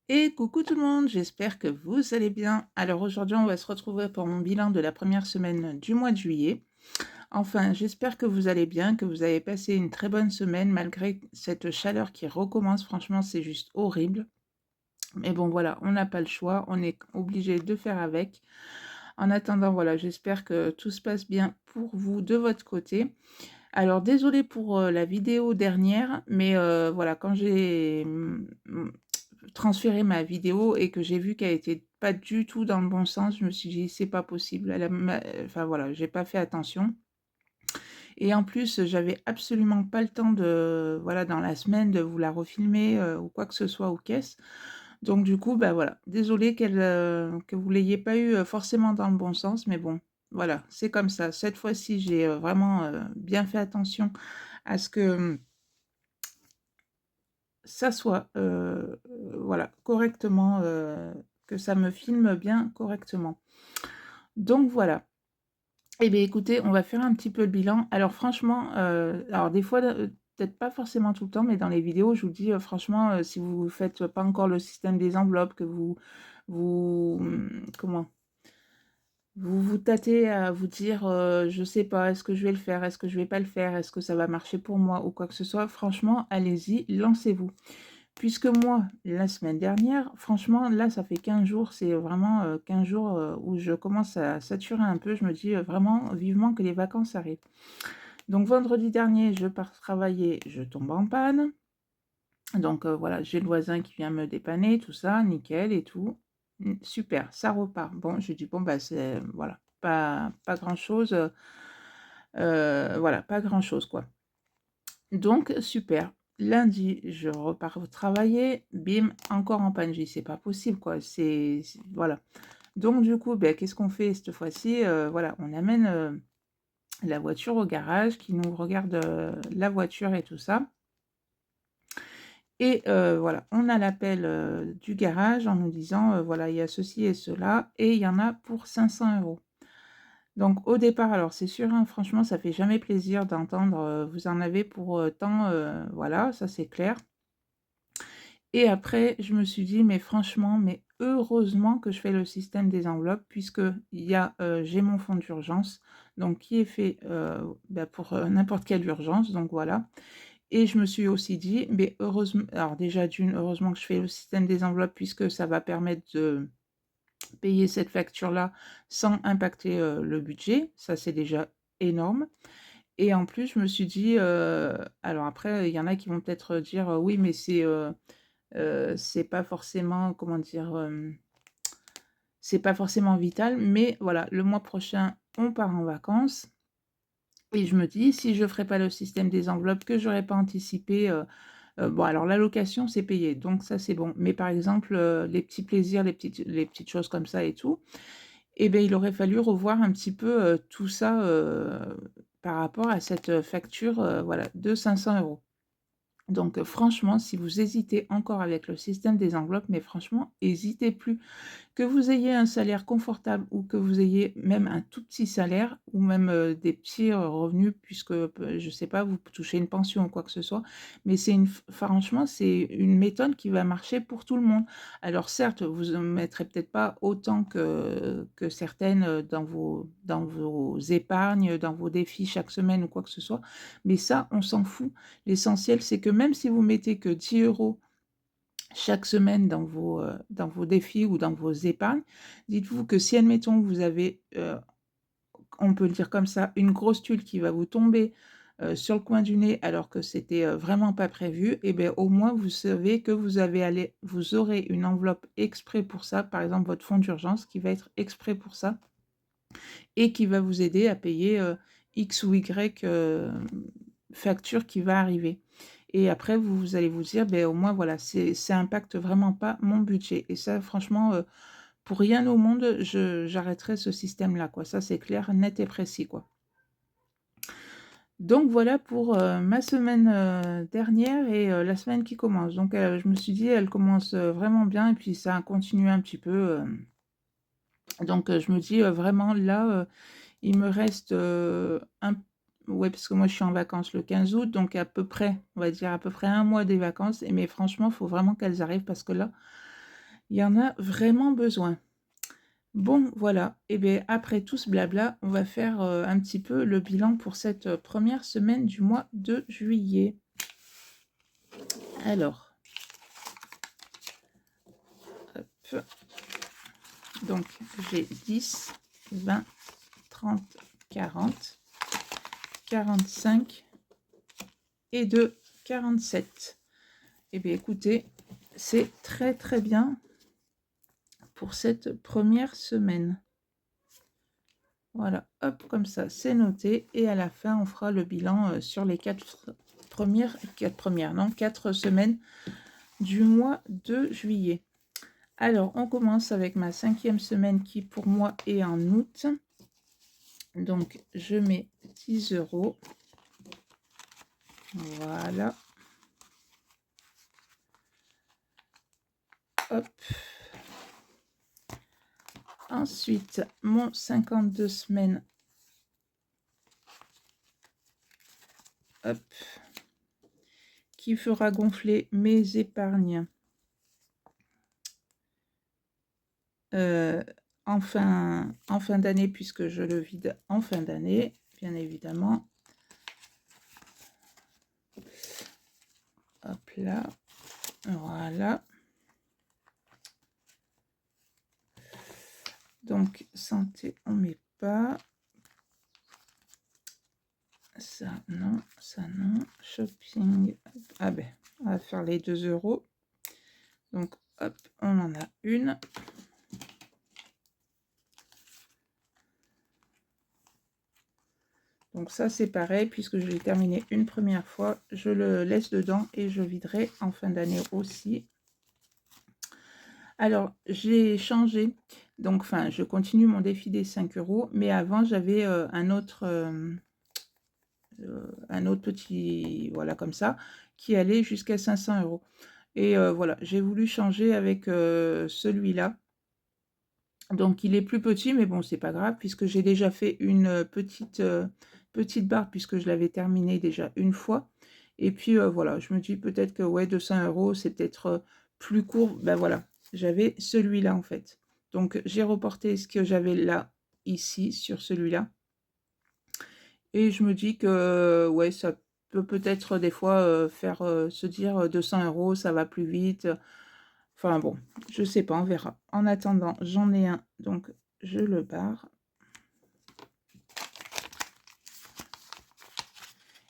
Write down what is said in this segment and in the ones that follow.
Et coucou tout le monde, j'espère que vous allez bien. Alors aujourd'hui, on va se retrouver pour mon bilan de la première semaine du mois de juillet. Enfin, j'espère que vous allez bien, que vous avez passé une très bonne semaine malgré cette chaleur qui recommence. Franchement, c'est juste horrible. Mais bon, voilà, on n'a pas le choix, on est obligé de faire avec. En attendant, voilà, j'espère que tout se passe bien pour vous de votre côté. Alors désolée pour, la vidéo dernière, mais voilà, quand j'ai, transféré ma vidéo et que j'ai vu qu'elle était pas du tout dans le bon sens, je me suis dit: «C'est pas possible». Elle a ma enfin voilà, j'ai pas fait attention et en plus, j'avais absolument pas le temps de voilà, dans la semaine, de vous la refilmer, ou quoi que ce soit ou qu'est-ce. Donc du coup, bah, voilà, désolée que vous l'ayez pas eu, forcément dans le bon sens, mais bon, voilà, c'est comme ça. Cette fois-ci, j'ai, vraiment, bien fait attention à ce que, ça soit, voilà, correctement, que ça me filme bien correctement. Donc voilà. Eh bien écoutez, on va faire un petit peu le bilan. Alors franchement, alors des fois, peut-être pas forcément tout le temps, mais dans les vidéos, je vous dis, franchement, si vous faites pas encore le système des enveloppes, que comment? Vous vous tâtez à vous dire, «Je sais pas, est-ce que je vais le faire? Est-ce que je vais pas le faire? Est-ce que ça va marcher pour moi?» ou quoi que ce soit, franchement, allez-y, lancez-vous. Puisque moi, la semaine dernière, franchement, là, ça fait 15 jours, c'est vraiment, 15 jours, où je commence à saturer un peu. Je me dis, vraiment vivement que les vacances arrivent. Donc vendredi dernier, je pars travailler, je tombe en panne. Donc voilà, j'ai le voisin qui vient me dépanner, tout ça, nickel et tout. Super, ça repart. Bon, je dis: «Bon, bah, c'est voilà, pas grand-chose, voilà, pas grand-chose, quoi». Donc super. Lundi, je repars travailler, bim, encore en panne. J'ai dit: «C'est pas possible quoi, c'est» voilà. Donc du coup, beh, qu'est-ce qu'on fait cette fois-ci? Voilà, on amène, la voiture au garage, qui nous regarde, la voiture et tout ça et voilà, on a l'appel, du garage en nous disant, voilà, il y a ceci et cela et il y en a pour 500 €. Donc au départ, alors c'est sûr, hein, franchement, ça fait jamais plaisir d'entendre, «Vous en avez pour, tant», voilà, ça c'est clair. Et après, je me suis dit: «Mais franchement, mais heureusement que je fais le système des enveloppes puisque il y a, j'ai mon fonds d'urgence, donc qui est fait, bah, pour, n'importe quelle urgence, donc voilà». Et je me suis aussi dit: «Mais heureusement alors déjà d'une, heureusement que je fais le système des enveloppes puisque ça va permettre de payer cette facture-là sans impacter, le budget». Ça, c'est déjà énorme et en plus, je me suis dit, alors après, il y en a qui vont peut-être dire: «Oui, mais c'est pas forcément, comment dire? C'est pas forcément vital, mais voilà, le mois prochain, on part en vacances et je me dis: «Si je ferais pas le système des enveloppes, que j'aurais pas anticipé», bon alors la location, c'est payé, donc ça, c'est bon. Mais par exemple, les petits plaisirs, les petites choses comme ça et tout, et beh, il aurait fallu revoir un petit peu, tout ça, par rapport à cette, facture, voilà, de 500 €. Donc franchement, si vous hésitez encore avec le système des enveloppes, mais franchement, hésitez plus. Que vous ayez un salaire confortable ou que vous ayez même un tout petit salaire ou même, des petits, revenus puisque je sais pas, vous touchez une pension ou quoi que ce soit, mais c'est une franchement, c'est une méthode qui va marcher pour tout le monde. Alors certes, vous en mettrez peut-être pas autant que certaines, dans vos épargnes, dans vos défis chaque semaine ou quoi que ce soit, mais ça, on s'en fout. L'essentiel, c'est que même si vous mettez que 10 € chaque semaine dans vos défis ou dans vos épargnes, dites-vous que si admettons vous avez, on peut le dire comme ça, une grosse tuile qui va vous tomber, sur le coin du nez alors que c'était, vraiment pas prévu et beh, au moins vous savez que vous aurez une enveloppe exprès pour ça, par exemple votre fonds d'urgence qui va être exprès pour ça et qui va vous aider à payer, X ou Y, facture qui va arriver. Et après vous allez vous dire: «Beh, au moins voilà, ça impacte vraiment pas mon budget» et ça franchement, pour rien au monde j'arrêterai ce système-là quoi. Ça c'est clair, net et précis quoi. Donc voilà pour, ma semaine, dernière et la semaine qui commence. Donc je me suis dit: «Elle commence, vraiment bien» et puis ça a continué un petit peu, donc je me dis, vraiment là, il me reste, un ouais, parce que moi je suis en vacances le 15 août, donc à peu près, on va dire à peu près un mois des vacances et mais franchement, il faut vraiment qu'elles arrivent parce que là, Il y en a vraiment besoin. Bon, voilà. Et bien, après tout ce blabla, on va faire un petit peu le bilan pour cette première semaine du mois de juillet. Alors, hop. Donc, j'ai 10, 20, 30, 40, 45 et 2, 47. Et bien, écoutez, c'est très très bien pour cette première semaine. Voilà, hop, comme ça, c'est noté. Et à la fin, on fera le bilan sur les 4 semaines du mois de juillet. Alors, on commence avec ma 5e semaine qui, pour moi, est en août. Donc, je mets 10 €. Voilà. Hop. Ensuite, mon 52 semaines. Hop. Qui fera gonfler mes épargnes. En fin d'année, puisque je le vide en fin d'année, bien évidemment. Hop là, voilà. Donc, santé, on met pas. Ça, non, ça, non. Shopping, ah ben, on va faire les 2 €. Donc, hop, on en a une. Donc ça, c'est pareil, puisque je l'ai terminé une première fois, je le laisse dedans et je viderai en fin d'année aussi. Alors, j'ai changé, donc enfin, je continue mon défi des 5 €, mais avant, j'avais un autre petit, voilà, comme ça, qui allait jusqu'à 500 €. Et voilà, j'ai voulu changer avec celui-là. Donc, il est plus petit, mais bon, c'est pas grave, puisque j'ai déjà fait une petite barre, puisque je l'avais terminé déjà une fois. Et puis, voilà, je me dis peut-être que, ouais, 200 €, c'est peut-être plus court. Ben voilà, j'avais celui-là, en fait. Donc, j'ai reporté ce que j'avais là, ici, sur celui-là. Et je me dis que, ouais, ça peut peut-être des fois faire se dire 200 €, ça va plus vite. Enfin bon, je sais pas, on verra. En attendant, j'en ai un, donc je le barre.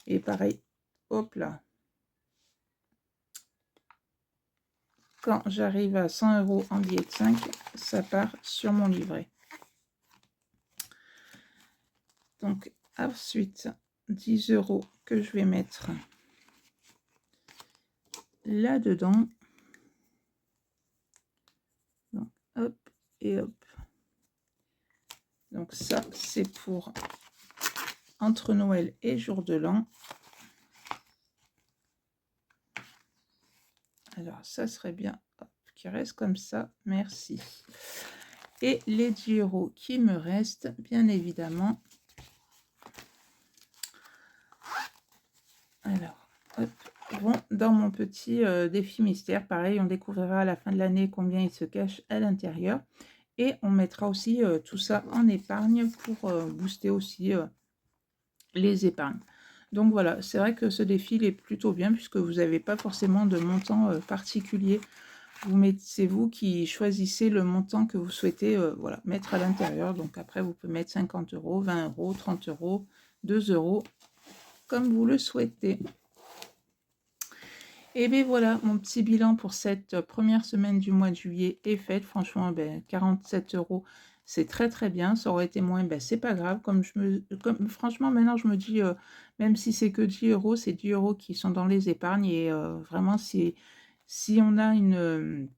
Et pareil, hop là. Quand j'arrive à 100 € en billet de 5, ça part sur mon livret. Donc ensuite, 10 € que je vais mettre là-dedans. Donc hop et hop. Donc ça, c'est pour entre Noël et jour de l'an. Alors, ça serait bien qu'il reste comme ça. Merci. Et les 10 € qui me restent, bien évidemment. Alors, hop, vont dans mon petit défi mystère. Pareil, on découvrira à la fin de l'année combien il se cache à l'intérieur. Et on mettra aussi tout ça en épargne pour booster aussi les épargnes. Donc voilà, c'est vrai que ce défi il est plutôt bien puisque vous n'avez pas forcément de montant particulier. C'est vous qui choisissez le montant que vous souhaitez voilà, mettre à l'intérieur. Donc après, vous pouvez mettre 50 €, 20 €, 30 €, 2 €, comme vous le souhaitez. Et bien voilà, mon petit bilan pour cette première semaine du mois de juillet est fait. Franchement, 47 €, c'est très très bien. Ça aurait été moins, c'est pas grave. Franchement, maintenant, je me dis, même si c'est que 10 €, c'est 10 € qui sont dans les épargnes. Et vraiment, si on a une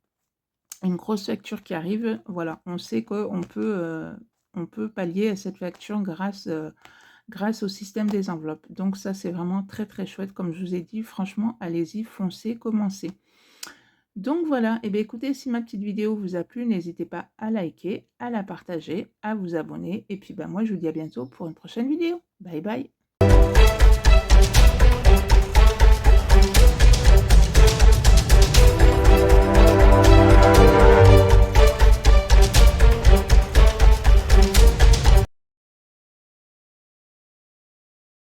grosse facture qui arrive, voilà, on sait qu'on peut pallier à cette facture grâce au système des enveloppes. Donc ça, c'est vraiment très très chouette. Comme je vous ai dit, franchement, allez-y, foncez, commencez. Donc voilà, et bien écoutez, si ma petite vidéo vous a plu, n'hésitez pas à liker, à la partager, à vous abonner. Et puis moi, je vous dis à bientôt pour une prochaine vidéo. Bye bye.